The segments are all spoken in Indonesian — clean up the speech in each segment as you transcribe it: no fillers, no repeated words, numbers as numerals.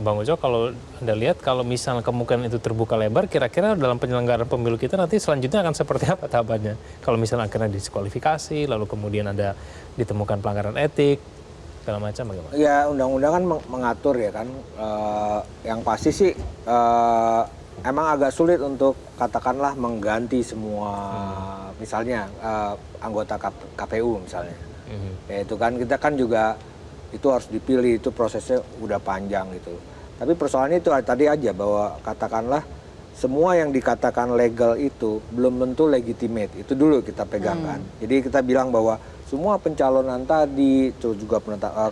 Bang Ujo, kalau Anda lihat kalau misalnya kemungkinan itu terbuka lebar, kira-kira dalam penyelenggaraan pemilu kita nanti selanjutnya akan seperti apa tahapannya? Kalau misalnya akhirnya diskualifikasi, lalu kemudian ada ditemukan pelanggaran etik, segala macam bagaimana? Ya undang-undang kan mengatur ya kan, yang pasti sih emang agak sulit untuk katakanlah mengganti semua misalnya anggota KPU misalnya. Ya itu kan kita kan juga itu harus dipilih, itu prosesnya udah panjang gitu. Tapi persoalannya itu tadi aja bahwa katakanlah semua yang dikatakan legal itu belum tentu legitimate. Itu dulu kita pegangkan. Jadi kita bilang bahwa semua pencalonan tadi, terus juga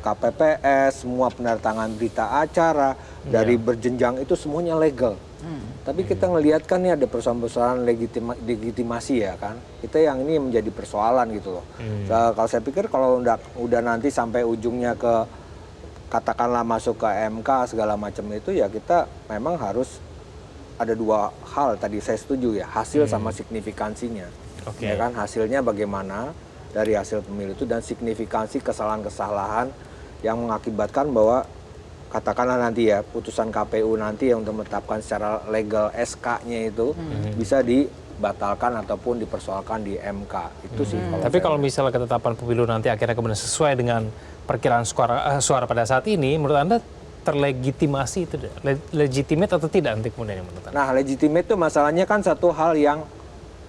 KPPS, semua penandatangan berita acara dari berjenjang itu semuanya legal. Tapi kita ngelihat kan ini ada persoalan-persoalan legitimasi ya kan. Kita yang ini menjadi persoalan gitu loh. Kalau saya pikir kalau udah nanti sampai ujungnya ke katakanlah masuk ke MK segala macam itu ya kita memang harus ada dua hal tadi saya setuju ya, hasil sama signifikansinya. Ya kan hasilnya bagaimana dari hasil pemilu itu dan signifikansi kesalahan-kesalahan yang mengakibatkan bahwa katakanlah nanti ya putusan KPU nanti yang untuk menetapkan secara legal SK-nya itu bisa dibatalkan ataupun dipersoalkan di MK. Itu sih. Tapi kalau misalnya ketetapan pemilu nanti akhirnya kemudian sesuai dengan perkiraan suara pada saat ini, menurut Anda terlegitimasi itu legitimate atau tidak nanti kemudian yang menurut Anda? Nah, legitimate itu masalahnya kan satu hal yang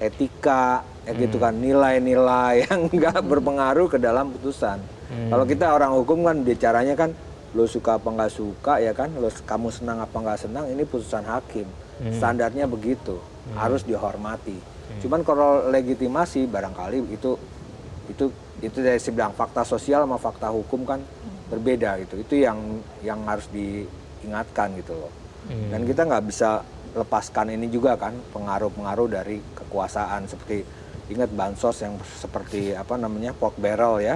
etika, ya gitu kan, nilai-nilai yang nggak berpengaruh ke dalam putusan. Kalau kita orang hukum kan bicaranya kan lo suka apa nggak suka ya kan, lo kamu senang apa nggak senang, ini putusan hakim. Standarnya begitu, harus dihormati. Cuman kalau legitimasi barangkali itu dari saya bilang fakta sosial sama fakta hukum kan berbeda gitu. Itu yang harus diingatkan gitu loh. Dan kita nggak bisa lepaskan ini juga kan pengaruh-pengaruh dari kekuasaan seperti ingat bansos yang seperti apa namanya pork barrel ya,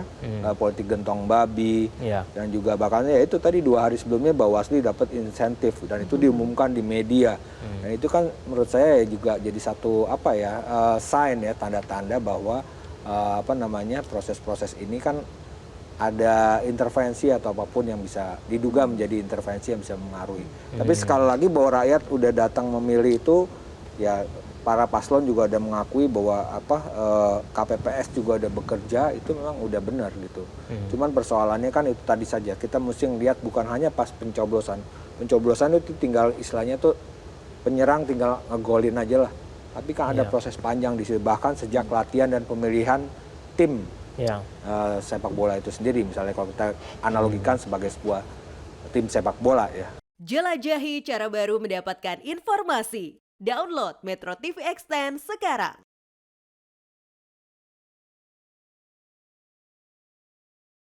politik gentong babi, dan juga bahkan ya itu tadi 2 hari sebelumnya Bawaslu dapat insentif dan itu diumumkan di media. Dan itu kan menurut saya juga jadi satu apa ya sign ya, tanda-tanda bahwa apa namanya proses-proses ini kan ada intervensi atau apapun yang bisa diduga menjadi intervensi yang bisa mempengaruhi. Tapi sekali lagi bahwa rakyat udah datang memilih itu ya, para paslon juga ada mengakui bahwa KPPS juga ada bekerja, itu memang udah benar gitu. Cuman persoalannya kan itu tadi saja, kita mesti ngelihat bukan hanya pas pencoblosan. Pencoblosan itu tinggal istilahnya tuh penyerang tinggal ngegolin aja lah. Tapi kan ada proses panjang di situ, bahkan sejak latihan dan pemilihan tim sepak bola itu sendiri. Misalnya kalau kita analogikan sebagai sebuah tim sepak bola ya. Jelajahi cara baru mendapatkan informasi. Download Metro TV Extend sekarang.